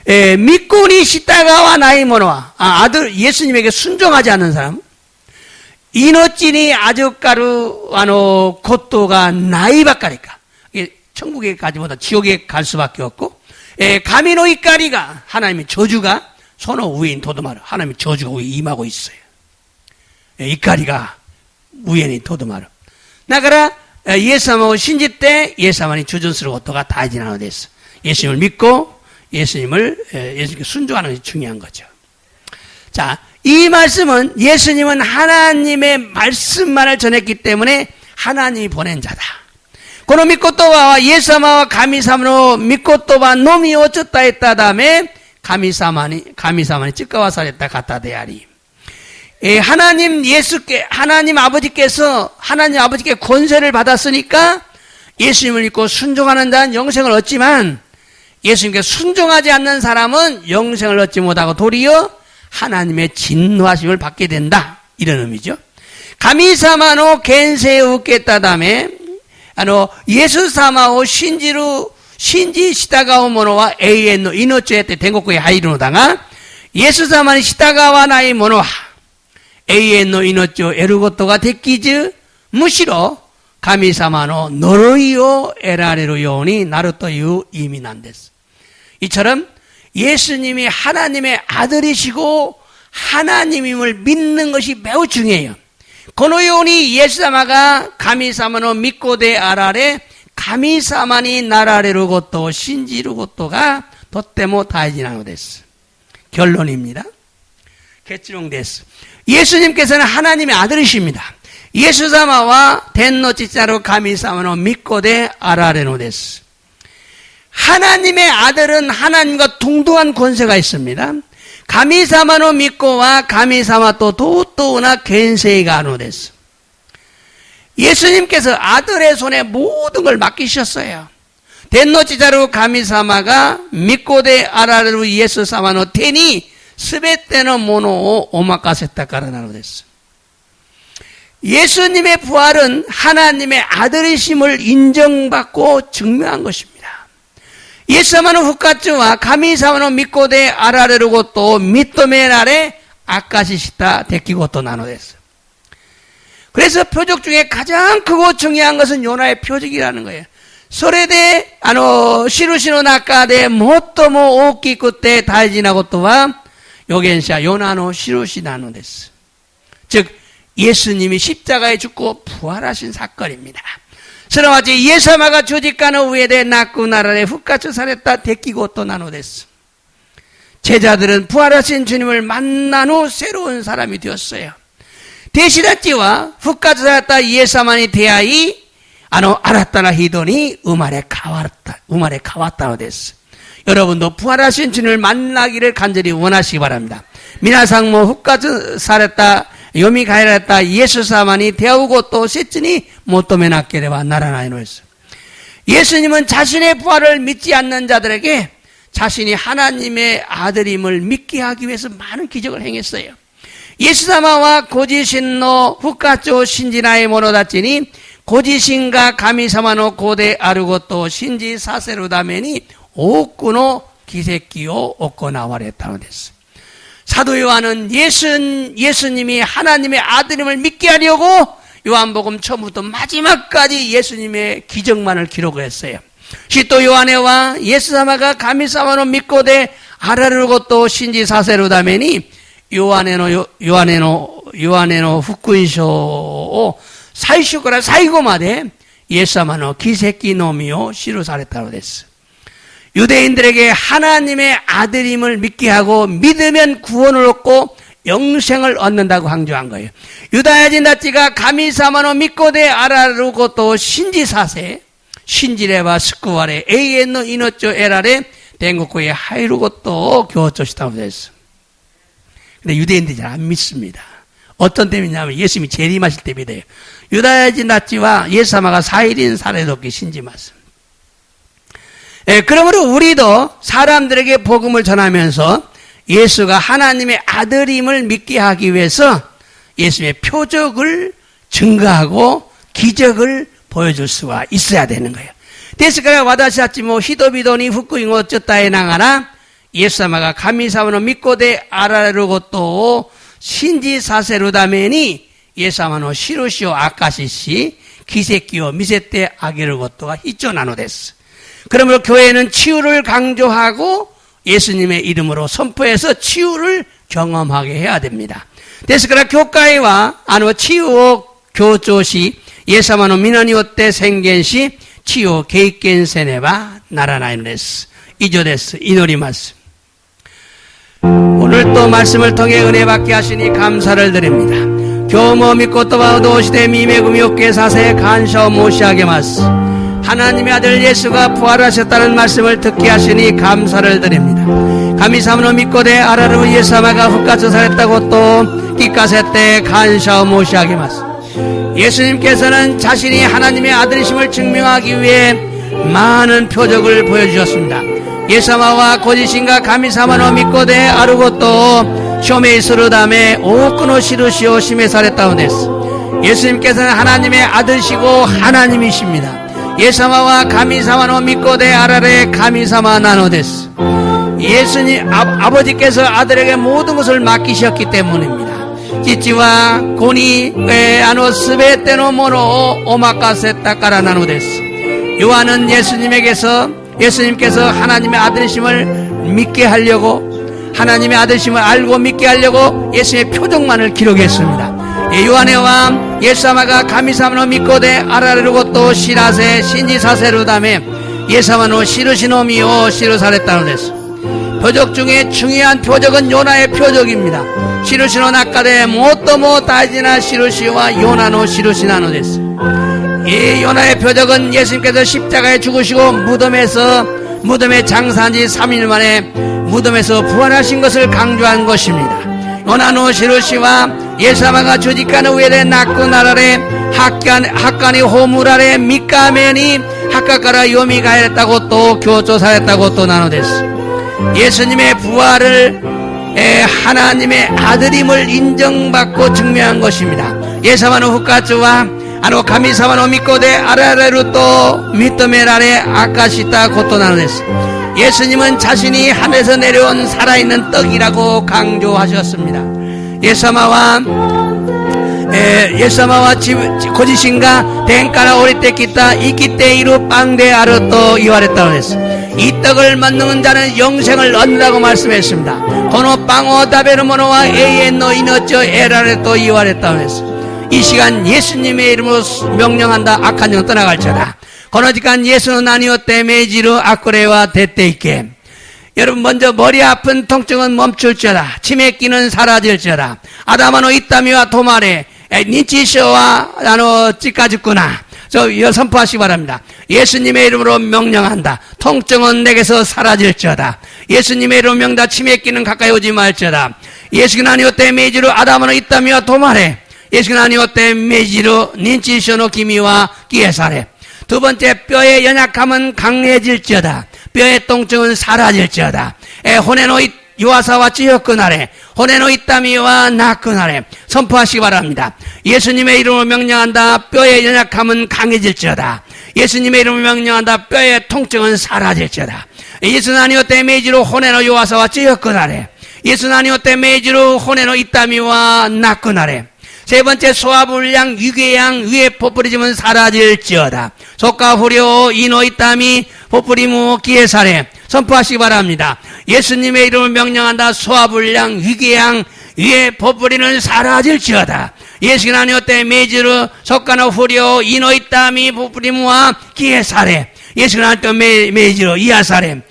믿고に従わない者は아들 예수님에게 순종하지 않는 사람命に預かることがないばかりか 천국에 가지 못한 지옥에 갈 수밖에 없고神の怒りが 하나님의 저주가 손의 위에 도도마를 하나님의 저주가 위에 임하고 있어요. 怒りが 위에 도도마를. だから 예수님을 신질 때 예수님이 주전스러운 것도가 다지나는 데서 예수님을 믿고 예수님께 순종하는 것이 중요한 거죠. 자, 이 말씀은 예수님은 하나님의 말씀만을 전했기 때문에 하나님이 보낸 자다. この御言葉はイエス様は神様の御言葉のみを伝えたため神様に誓わされた方であり 하나님 아버지께 권세를 받았으니까 예수님을 믿고 순종하는 자는 영생을 얻지만 예수님께 순종하지 않는 사람은 영생을 얻지 못하고 도리어 하나님의 진노하심을 받게 된다. 이런 의미죠. 神様の権勢を受けたためイエス様を信じ従う者は永遠の命を得て天国へ入るのだがイエス様に従わない者は永遠の命を得ることができず、むしろ神様の呪いを得られるようになるという意味なんです。 이처럼 예수님이 하나님의 아들이시고 하나님임을 믿는 것이 매우 중요해요. このようにイエス様が神様の御子であられ、神様になられることを信じることがとっても大事なのです。 결론입니다. 결론です. 예수님께서는 하나님의 아들이십니다. 예수様は天の父なる神様の御子であられるのです. 하나님의 아들은 하나님과 동등한 권세가 있습니다. 神様の御子は神様と同等な権勢があるのです. 예수님께서 아들의 손에 모든 걸 맡기셨어요. 天の父なる神様が御子であられるイエス様の手にすべてのものをお任せたからなのです. 예수님의 부활은 하나님의 아들이심을 인정받고 증명한 것입니다. イエス様の復活は神様の御子であられることを認められ証しした出来事なのです. 그래서 표적 중에 가장 크고 중요한 것은 요나의 표적이라는 거예요. それで印の中で最も大きくて大事なことは預言者ヨナの印なのです. 즉 예수님이 십자가에 죽고 부활하신 사건입니다. すなわちイエス様が十字架の上で亡くなられ復活された出来事なのです. 제자들은 부활하신 주님을 만난 후 새로운 사람이 되었어요. 대신했지와復活されたイエス様に出会い新たな人に生まれ変わったのです. 여러분도 부활하신 주님을 만나기를 간절히 원하시기 바랍니다. 皆さんも復活された蘇られたイエス様に出会うことを切に求めなければならないのです. 예수님은 자신의 부활을 믿지 않는 자들에게 자신이 하나님의 아들임을 믿게 하기 위해서 많은 기적을 행했어요. 예수사마와 고지신노 후카조 신지나의 모노다치니 고지신가 가미사마노 고대 아르고또 신지 사세로다메니 오꾸노 기세끼요 오고 나와랬다고 됐어요. 사도 요한은 예수님이 하나님의 아들임을 믿게 하려고 요한복음 처음부터 마지막까지 예수님의 기적만을 기록했어요. 시또 요한에와 예수사마가 가미사마노 믿고대 아라르고또 신지 사세로다메니 요한에노 후쿠이쇼 사이쇼가라 사이고마데 예수사마노 기세끼 노미요 시루사랬다고 됐어. 유대인들에게 하나님의 아들임을 믿게 하고 믿으면 구원을 얻고 영생을 얻는다고 강조한 거예요. 유다야진 다치가 가미사마노 믿고대 아라르고또 신지사세 신지레바 스쿠와레 에이엔노 이노쪼 에라레 댕국구에 하이루고또 교조시다고 됐어. 근데 유대인들이 잘 안 믿습니다. 어떤 때문이냐면 예수님이 재림하실 때 믿어요. 유다야진 다치와 예수사마가 4일인 사례독기 신지마스. 그러므로 우리도 사람들에게 복음을 전하면서 예수가 하나님의 아들임을 믿게 하기 위해서 예수님의 표적을 증거하고 기적을 보여줄 수가 있어야 되는 거예요. 데스카가 와다시하치 뭐 히도비도니 후쿠잉 어쩌다에 나가나 예수사마가 가미사마노 믿고대 아라르고또 신지사세루다메니 예수사마노 시루시오 아카시시 기세끼오 미세테 아게르고또가 히쪼나노데스. 그러므로 교회는 치유를 강조하고 예수님의 이름으로 선포해서 치유를 경험하게 해야 됩니다. 데스카라 교회와 치유 교조시 예사마노 미나니오때 생겐시 치유 게이켄세네바 나라나이데스. 이조데스 이노리마스. 오늘 또 말씀을 통해 은혜 받게 하시니 감사를 드립니다. 교모 믿고 또바오도 오시되 미메구미 오케 사세 간샤오 모시하게마스. 하나님의 아들 예수가 부활하셨다는 말씀을 듣게 하시니 감사를 드립니다. 가미사마노 믿고대 아라르 예사마가 흑가서 살았다고 또 끼까세때 간샤오 모시하게마스. 예수님께서는 자신이 하나님의 아들이심을 증명하기 위해 많은 표적을 보여주셨습니다. 예사마와 고지신가 가미사마노 믿고대 아르고또 쇼메이스루다메 오쿠노 시루시오 시메사레타오데스. 예수님께서는 하나님의 아들이시고 하나님이십니다. 예사마와 가미사마노 믿고대 아라레 가미사마 나노데스. 예수님 아버지께서 아들에게 모든 것을 맡기셨기 때문입니다. 지치와 고니 아노 스베테노 모노 오마카세타카라 나노데스. 요한은 예수님께서 하나님의 아들이심을 믿게 하려고 하나님의 아들이심을 알고 믿게 하려고 예수님의 표적만을 기록했습니다. 요한의와 예사마가 가미사마노 믿고대 아라르고또 시라세 신지사세루다메 예사마노 시루시노미오 시루사레타노데스. 표적 중에 중요한 표적은 요나의 표적입니다. 시루시노 나카데 모토모 다이지나 시루시와 요나노 시루시나노데스. 이 요나의 표적은 예수님께서 십자가에 죽으시고 무덤에 장사한 지 3일 만에 무덤에서 부활하신 것을 강조한 것입니다. 요나노 시루시와 예사마가 조직하는 우에데 낙고 나라레 학간이 호무라레 미카메니 학가까라 요미가했다고 또 교조사했다고 또 나누데스. 예수님의 부활을 하나님의 아들임을 인정받고 증명한 것입니다. 예사마노 후카츠와 가미사마노 믿고대 아라레루 또 미토메라레 아카시타 고토 나누데스. 예수님은 자신이 하늘에서 내려온 살아있는 떡이라고 강조하셨습니다. 예사마와 고지신가 댕까라 오리때 기타 이기때 이루 빵대 아르또 이와랬다고 했어. 이 떡을 만드는 자는 영생을 얻는다고 말씀했습니다. 고노 빵오 다베르모노와 에이엔노 이너쩌 에라레또 이와랬다고 했어. 이 시간 예수님의 이름으로 명령한다. 악한 영 떠나갈지어다. 고노지간 예수는 아니었대 메지루 아쿠레와 데테이케. 여러분 먼저 머리 아픈 통증은 멈출지어다. 치매기는 사라질지어다. 아다마노 이따미와 도마레 니치쇼와 찌까짓구나. 선포하시기 바랍니다. 예수님의 이름으로 명령한다. 통증은 내게서 사라질지어다. 예수님의 이름으로 명다. 치매기는 가까이 오지 말지어다. 예수는 아니었대 메지루 아다마노 이따미와 도마레 예수는 아니었대 메지루 닌치쇼노 기미와 기에사레. 두 번째, 뼈의 연약함은 강해질지어다. 뼈의 통증은 사라질지어다. 호네노이 요아사와 찌었그날에, 호네노이 따미와 낫그날에 선포하시기 바랍니다. 예수님의 이름으로 명령한다. 뼈의 연약함은 강해질지어다. 예수님의 이름으로 명령한다. 뼈의 통증은 사라질지어다. 예수 나니오 때 메이지로 호네노 요아사와 찌었그날에, 예수 나니오 때 메이지로 호네노 이따미와 낫그날에. 세 번째, 소화불량, 위궤양, 위에 포뿌리짐은 사라질지어다. 속가 후려, 이노 이따미, 포뿌리무, 기회사례 선포하시기 바랍니다. 예수님의 이름을 명령한다. 소화불량, 위궤양, 위에 포뿌리는 사라질지어다. 예수 나니오 때 메이지로, 속가노 후려, 이노 이따미, 포뿌리무와 기회사례. 예수 나니오 때 메이지로, 이하사례.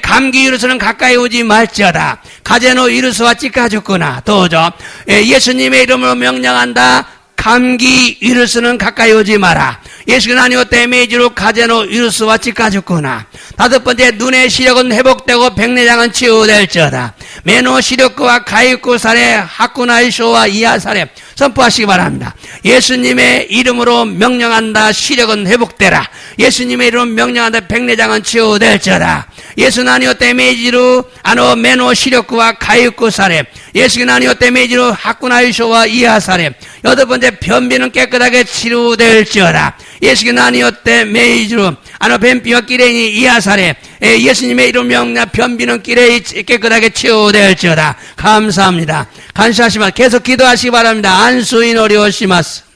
감기 위르스는 가까이 오지 말지어다. 가제노 위르스와 찌까 죽거나. 또죠. 예수님의 이름으로 명령한다. 감기 위르스는 가까이 오지 마라. 예수가 아니오 때 메이지로 가제노 위르스와 찌까 죽거나. 다섯 번째, 눈의 시력은 회복되고 백내장은 치유될지어다. 메노 시력과 가입구 사례, 하쿠나이쇼와 이하 사례 선포하시기 바랍니다. 예수님의 이름으로 명령한다. 시력은 회복되라. 예수님의 이름으로 명령한다. 백내장은 치유될지어다. 예수 나니오 때 메이지로 아노 메노 시력구와 가입구 사례, 예수 나니오 때 메이지로 하쿠나이쇼와 이하 사례. 여덟 번째, 변비는 깨끗하게 치유될지어다. 예수 나니오 때 메이지로 아노 뱀비와 끼레니 이하 사례. 예수님의 이름 명령 변비는 깨끗하게 치유될지어다. 감사합니다. 감사하시면 계속 기도하시기 바랍니다. 안수인 어려우시마스.